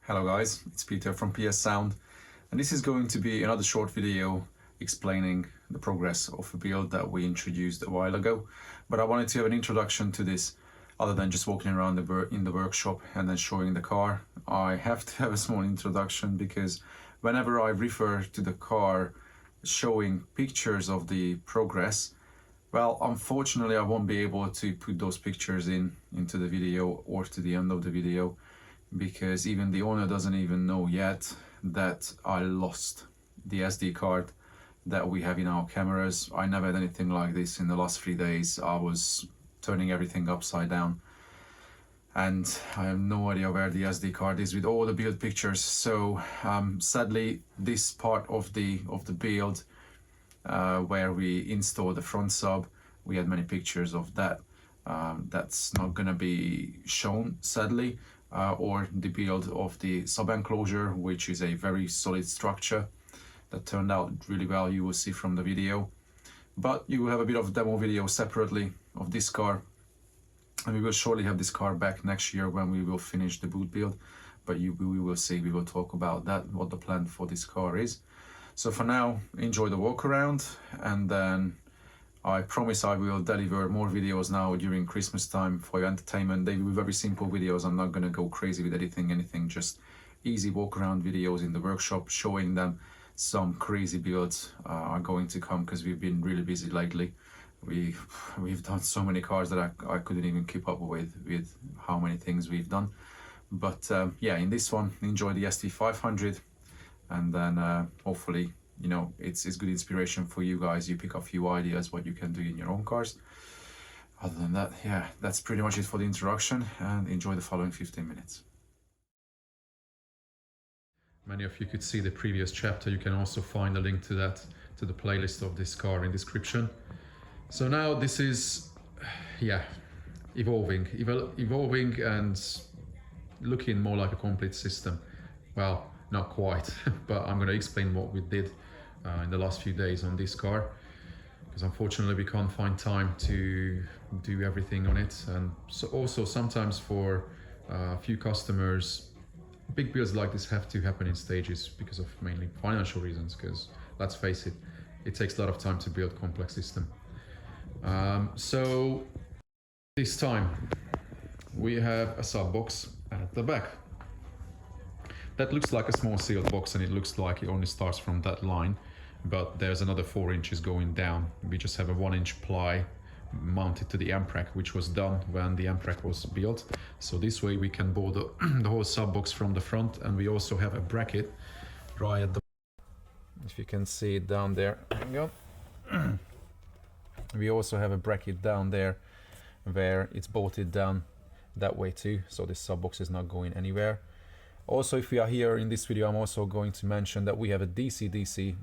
Hello guys, it's Peter from PS Sound, and this is going to be another short video explaining the progress of a build that we introduced a while ago. But I wanted to have an introduction to this other than just walking around in the workshop and then showing the car. I have to have a small introduction because whenever I refer to the car showing pictures of the progress, well, unfortunately I won't be able to put those pictures into the video or to the end of the video, because even the owner doesn't even know yet that I lost the SD card that we have in our cameras. I never had anything like this in the last 3 days. I was turning everything upside down and I have no idea where the SD card is with all the build pictures. So sadly, this part of the build where we installed the front sub, we had many pictures of that. That's not gonna be shown, sadly. Or the build of the sub enclosure, which is a very solid structure that turned out really well, you will see from the video. But you will have a bit of demo video separately of this car, and we will surely have this car back next year when we will finish the boot build. But we will see, we will talk about that, what the plan for this car is. So for now, enjoy the walk around, and then I promise I will deliver more videos now during Christmas time for your entertainment. They will be very simple videos. I'm not going to go crazy with editing anything, just easy walk around videos in the workshop showing them some crazy builds are going to come, because we've been really busy lately. We've done so many cars that I couldn't even keep up with how many things we've done. But yeah, in this one, enjoy the ST500, and then hopefully, you know, it's good inspiration for you guys. You pick up a few ideas what you can do in your own cars. Other than that, yeah, that's pretty much it for the introduction, and enjoy the following 15 minutes. Many of you could see the previous chapter. You can also find a link to that, to the playlist of this car in description. So now this is, yeah, evolving and looking more like a complete system. Well, not quite, but I'm going to explain what we did in the last few days on this car, because unfortunately we can't find time to do everything on it. And so also sometimes for a few customers, big builds like this have to happen in stages because of mainly financial reasons, because let's face it, it takes a lot of time to build complex system. So this time we have a sub box at the back. That looks like a small sealed box, and it looks like it only starts from that line, but there's another 4 inches going down. We just have a 1-inch ply mounted to the amp rack, which was done when the amp rack was built. So this way we can bore the whole sub box from the front, and we also have a bracket right at the, if you can see it down there, hang on. We also have a bracket down there where it's bolted down that way too, so this sub box is not going anywhere. Also, if we are here in this video, I'm also going to mention that we have a DC-DC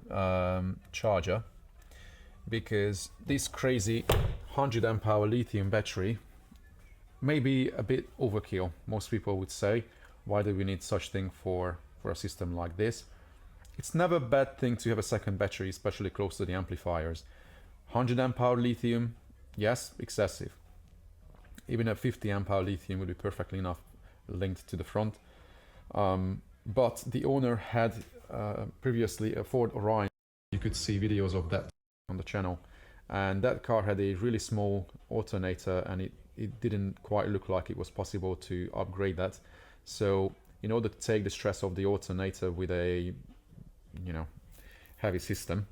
charger, because this crazy 100 amp hour lithium battery may be a bit overkill. Most people would say, why do we need such thing for a system like this? It's never a bad thing to have a second battery, especially close to the amplifiers. 100 amp hour lithium, yes, excessive. Even a 50 amp hour lithium would be perfectly enough linked to the front. But the owner had previously a Ford Orion. You could see videos of that on the channel, and that car had a really small alternator, and it didn't quite look like it was possible to upgrade that. So in order to take the stress of the alternator with a, you know, heavy system,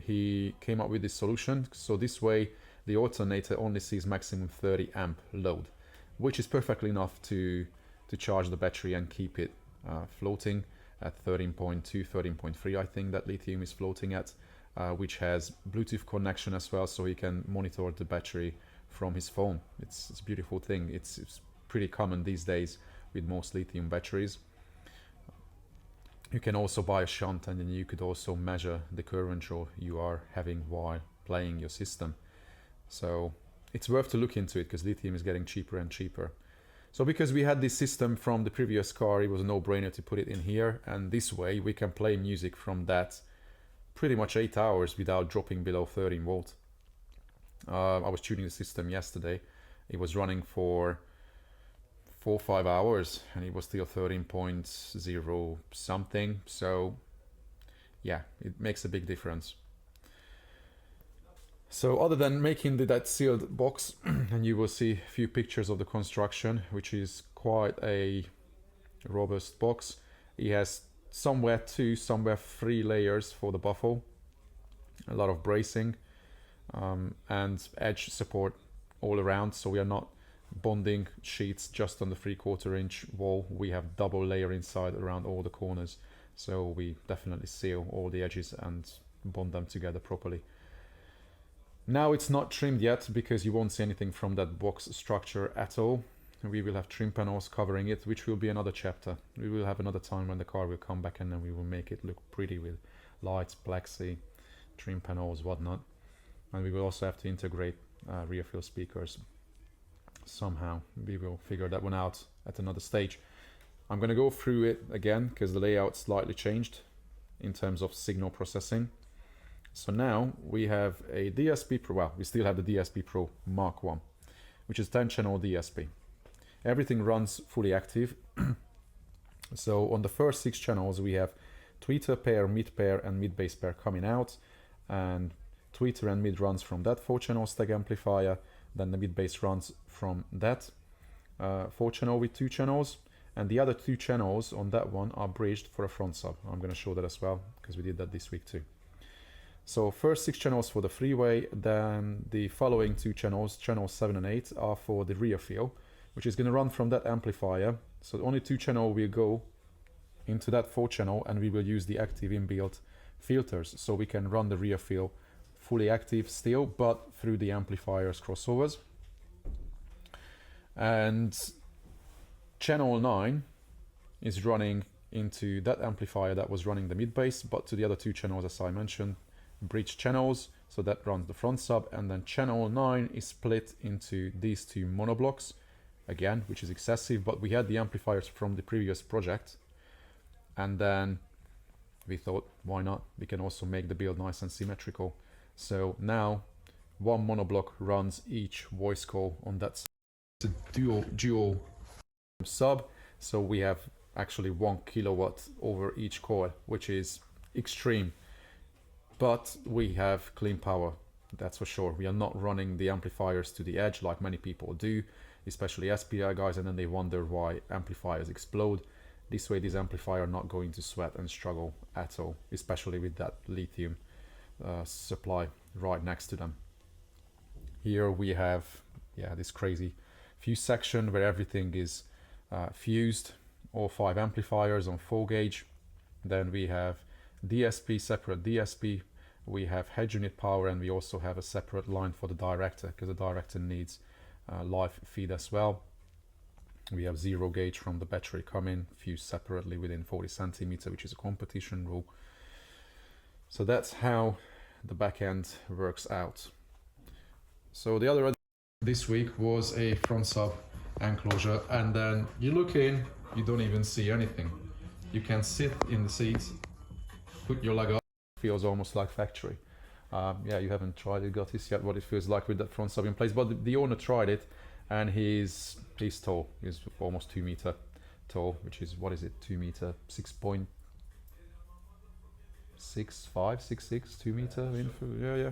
he came up with this solution. So this way the alternator only sees maximum 30 amp load, which is perfectly enough to charge the battery and keep it floating at 13.2, 13.3, I think that lithium is floating at, which has Bluetooth connection as well, so he can monitor the battery from his phone. It's a beautiful thing. It's pretty common these days with most lithium batteries. You can also buy a shunt, and then you could also measure the current draw you are having while playing your system. So it's worth to look into it, because lithium is getting cheaper and cheaper. So because we had this system from the previous car, it was a no-brainer to put it in here, and this way we can play music from that pretty much 8 hours without dropping below 13 volt. I was tuning the system yesterday. It was running for 4 or 5 hours and it was still 13.0 something. So yeah, it makes a big difference. So other than making that sealed box, and you will see a few pictures of the construction, which is quite a robust box. It has somewhere 2, somewhere 3 layers for the buffle, a lot of bracing, and edge support all around. So we are not bonding sheets just on the 3/4 inch wall. We have double layer inside around all the corners. So we definitely seal all the edges and bond them together properly. Now it's not trimmed yet because you won't see anything from that box structure at all. We will have trim panels covering it, which will be another chapter. We will have another time when the car will come back and then we will make it look pretty with lights, plexi, trim panels, whatnot. And we will also have to integrate rear field speakers somehow. We will figure that one out at another stage. I'm going to go through it again because the layout slightly changed in terms of signal processing. So now we have a DSP Pro, well, we still have the DSP Pro Mark 1, which is 10-channel DSP. Everything runs fully active. So on the first 6 channels, we have tweeter pair, mid pair, and mid bass pair coming out, and tweeter and mid runs from that 4-channel Steg amplifier. Then the mid bass runs from that 4-channel with 2 channels, and the other 2 channels on that one are bridged for a front sub. I'm going to show that as well because we did that this week too. So first 6 channels for the freeway, then the following 2 channels, channels 7 and 8, are for the rear field, which is going to run from that amplifier. So only 2 channels will go into that 4-channel, and we will use the active inbuilt filters, so we can run the rear field fully active still, but through the amplifier's crossovers. And channel 9 is running into that amplifier that was running the mid bass, but to the other 2 channels, as I mentioned, bridge channels, so that runs the front sub. And then channel 9 is split into these 2 monoblocks again, which is excessive, but we had the amplifiers from the previous project, and then we thought, why not? We can also make the build nice and symmetrical. So now 1 monoblock runs each voice call on that dual sub. So we have actually 1 kilowatt over each core, which is extreme. But we have clean power, that's for sure. We are not running the amplifiers to the edge like many people do, especially SPI guys, and then they wonder why amplifiers explode. This way, these amplifiers are not going to sweat and struggle at all, especially with that lithium supply right next to them. Here we have, yeah, this crazy fuse section where everything is fused, all 5 amplifiers on 4 gauge. Then we have DSP, separate DSP, we have head unit power, and we also have a separate line for the director because the director needs live feed as well. We have 0 gauge from the battery coming, fused separately within 40 centimeter, which is a competition rule. So that's how the back end works out. So the other this week was a front sub enclosure, and then you look in, you don't even see anything. You can sit in the seat, put your leg up, feels almost like factory. Yeah, you haven't tried it, got this yet, what it feels like with that front sub in place, but the owner tried it, and he's tall. He's almost 2 meter tall, which is, what is it, 2 meter, 6.65, 6'6", 2 meter. Yeah.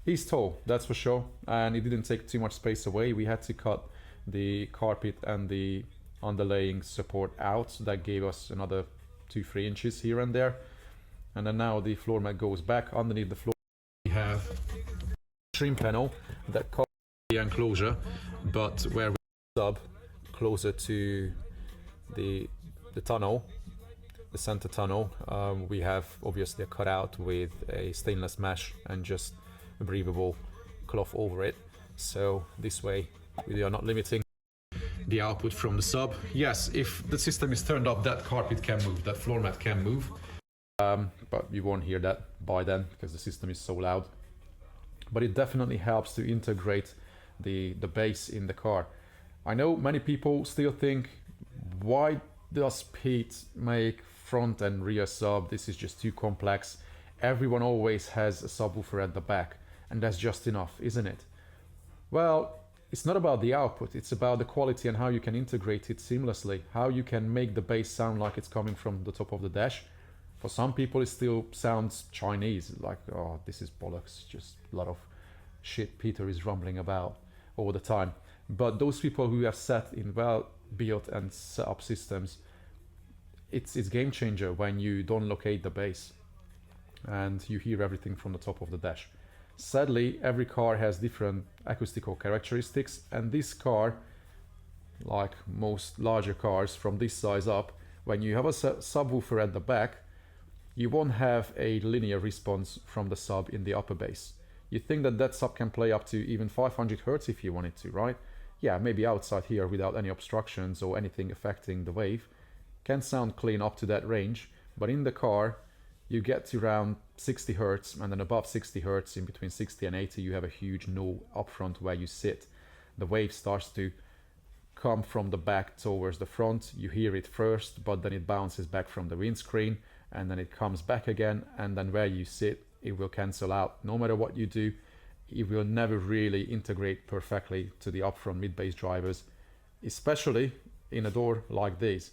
He's tall, that's for sure, and it didn't take too much space away. We had to cut the carpet and the underlaying support out, so that gave us another 2-3 inches here and there. And then now the floor mat goes back. Underneath the floor we have a trim panel that covers the enclosure, but where we sub closer to the tunnel, the center tunnel, we have obviously a cutout with a stainless mesh and just a breathable cloth over it. So this way we are not limiting the output from the sub. Yes, if the system is turned up, that carpet can move, that floor mat can move. But you won't hear that by then because the system is so loud. But it definitely helps to integrate the bass in the car. I know many people still think, why does Pete make front and rear sub? This is just too complex. Everyone always has a subwoofer at the back, and that's just enough, isn't it? Well, it's not about the output, it's about the quality and how you can integrate it seamlessly, how you can make the bass sound like it's coming from the top of the dash. For some people it still sounds Chinese, like, oh, this is bollocks, just a lot of shit Peter is rumbling about all the time. But those people who have sat in well built and set up systems, it's game changer when you don't locate the bass and you hear everything from the top of the dash. Sadly, every car has different acoustical characteristics, and this car, like most larger cars from this size up, when you have a subwoofer at the back, you won't have a linear response from the sub in the upper bass. You think that that sub can play up to even 500 Hz if you wanted to, right? Yeah, maybe outside here without any obstructions or anything affecting the wave, can sound clean up to that range, but in the car, you get to around 60 Hz, and then above 60 Hz, in between 60 and 80, you have a huge null up front where you sit. The wave starts to come from the back towards the front. You hear it first, but then it bounces back from the windscreen, and then it comes back again, and then where you sit, it will cancel out. No matter what you do, it will never really integrate perfectly to the upfront mid-bass drivers, especially in a door like this.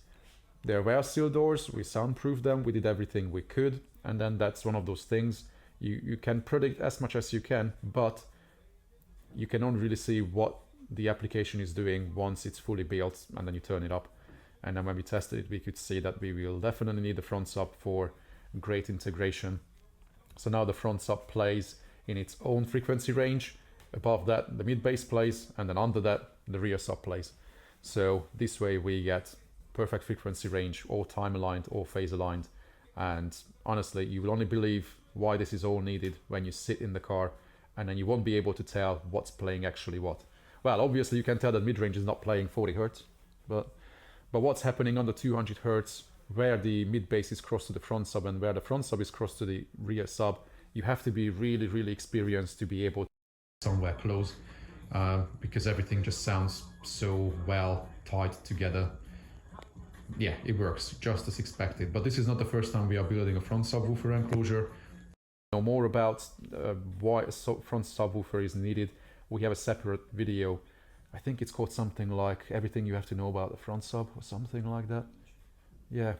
There were steel doors, we soundproofed them, we did everything we could, and then that's one of those things. You can predict as much as you can, but you can only really see what the application is doing once it's fully built, and then you turn it up. And then when we tested it, we could see that we will definitely need the front sub for great integration. So now the front sub plays in its own frequency range. Above that, the mid-bass plays, and then under that, the rear sub plays. So this way we get perfect frequency range, all time aligned, all phase aligned. And honestly, you will only believe why this is all needed when you sit in the car, and then you won't be able to tell what's playing actually what. Well, obviously you can tell that mid-range is not playing 40 Hz, but what's happening on the 200 Hz, where the mid-bass is crossed to the front sub and where the front sub is crossed to the rear sub, you have to be really, really experienced to be able to somewhere close, because everything just sounds so well tied together. Yeah, it works just as expected. But this is not the first time we are building a front subwoofer enclosure. Know more about why a front subwoofer is needed. We have a separate video. I think it's called something like everything you have to know about the front sub or something like that. Yeah,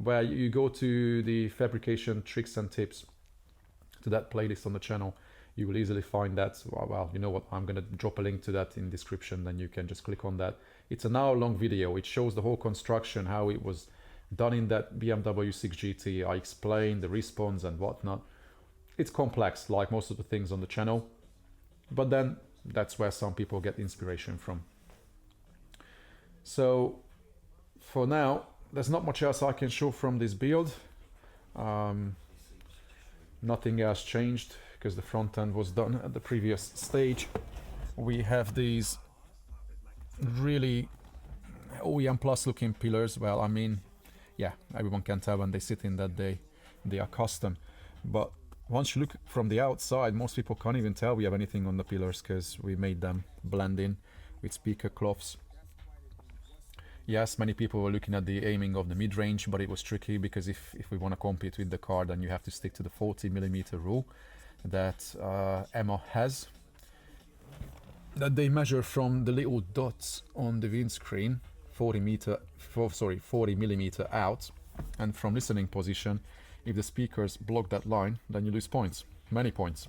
where you go to the fabrication tricks and tips, to that playlist on the channel. You will easily find that. Well, you know what, I'm gonna drop a link to that in the description, then you can just click on that. It's an hour-long video. It shows the whole construction, how it was done in that BMW 6 GT. I explain the response and whatnot. It's complex, like most of the things on the channel, but then that's where some people get inspiration from. So for now, there's not much else I can show from this build. Nothing else changed because the front end was done at the previous stage. We have these really OEM plus looking pillars. Well, I mean, yeah, everyone can tell when they sit in that they are custom, but once you look from the outside, most people can't even tell we have anything on the pillars because we made them blend in with speaker cloths. Yes, many people were looking at the aiming of the mid-range, but it was tricky because if we want to compete with the car, then you have to stick to the 40mm rule that EMA has, that they measure from the little dots on the windscreen 40mm out, and from listening position, if the speakers block that line, then you lose points, many points.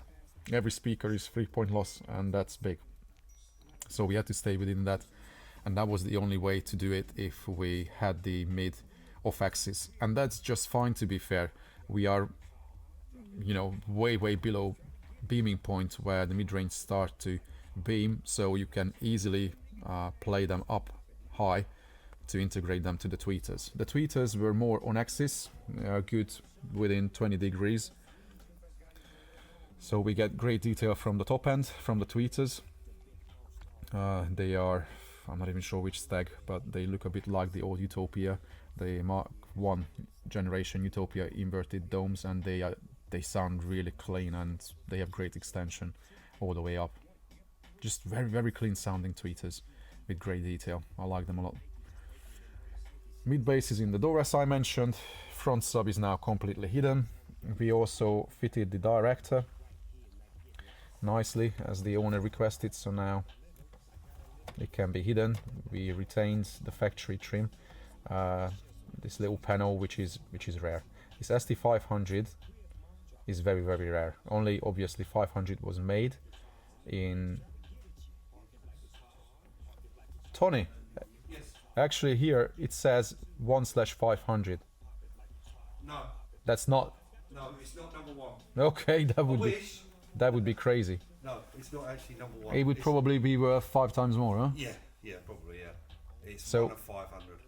Every speaker is 3-point loss, and that's big. So we had to stay within that, and that was the only way to do it if we had the mid off axis, and that's just fine. To be fair, we are, you know, way below beaming point where the mid-range start to beam, so you can easily play them up high to integrate them to the tweeters. The tweeters were more on axis, good within 20 degrees, so we get great detail from the top end from the tweeters. They are, I'm not even sure which Steg, but they look a bit like the old Utopia, the Mark 1 generation Utopia inverted domes, and they sound really clean and they have great extension all the way up. Just very clean sounding tweeters with great detail. I like them a lot. Mid bass is in the door as I mentioned. Front sub is now completely hidden. We also fitted the director nicely as the owner requested, so now it can be hidden. We retained the factory trim, this little panel, which is rare. This ST500 is very rare. Only obviously 500 was made in Tony. Yes. Actually, here it says 1/500. No. That's not. No, it's not number one. Okay, that would be crazy. No, it's not actually number one. It would probably be worth 5 times more, huh? Yeah, probably, yeah. It's So, one of 500.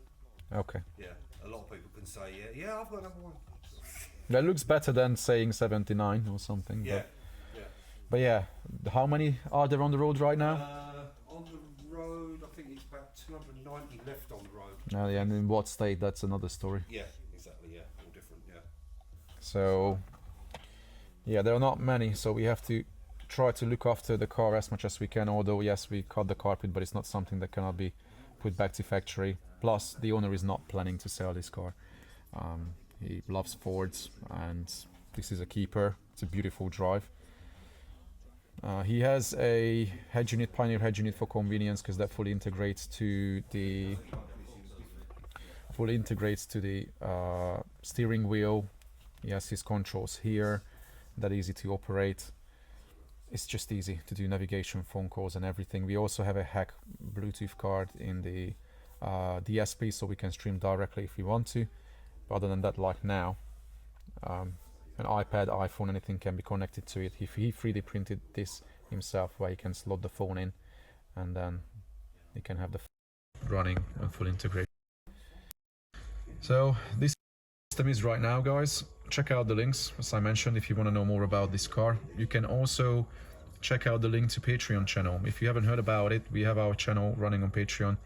Okay. Yeah, a lot of people can say, yeah, I've got number one. That looks better than saying 79 or something. Yeah, But yeah, how many are there on the road right now? On the road, I think it's about 290 left on the road. Yeah, and in what state? That's another story. Yeah, exactly. Yeah, all different. Yeah. So, yeah, there are not many. So we have to try to look after the car as much as we can. Although yes, we cut the carpet, but it's not something that cannot be put back to factory. Plus, the owner is not planning to sell this car. He loves Fords, and this is a keeper. It's a beautiful drive. He has a head unit, Pioneer head unit, for convenience, because that fully integrates to the steering wheel. He has his controls here, that easy to operate. It's just easy to do navigation, phone calls and everything. We also have a hack Bluetooth card in the DSP, so we can stream directly if we want to. But other than that, like now, an iPad, iPhone, anything can be connected to it. He 3D printed this himself, where he can slot the phone in, and then he can have the running and full integration. So this system is right now, guys. Check out the links, as I mentioned, if you want to know more about this car. You can also check out the link to Patreon channel. If you haven't heard about it, we have our channel running on Patreon.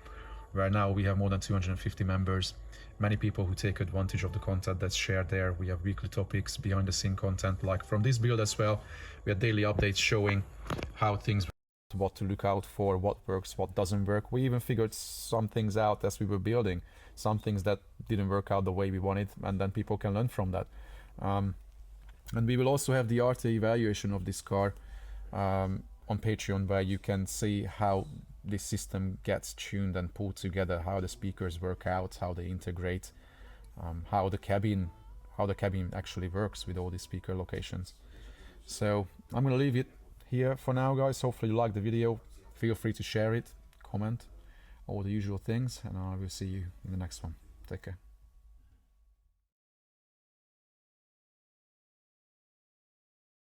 Right now we have more than 250 members. Many people who take advantage of the content that's shared there. We have weekly topics, behind the scene content, like from this build as well. We have daily updates showing how things work, what to look out for, what works, what doesn't work. We even figured some things out as we were building, some things that didn't work out the way we wanted, and then people can learn from that. And we will also have the RT evaluation of this car on Patreon, where you can see how this system gets tuned and pulled together, how the speakers work out, how they integrate, how the cabin actually works with all these speaker locations. So I'm gonna leave it here for now, guys. Hopefully you like the video. Feel free to share it, comment, all the usual things, and I will see you in the next one. Take care.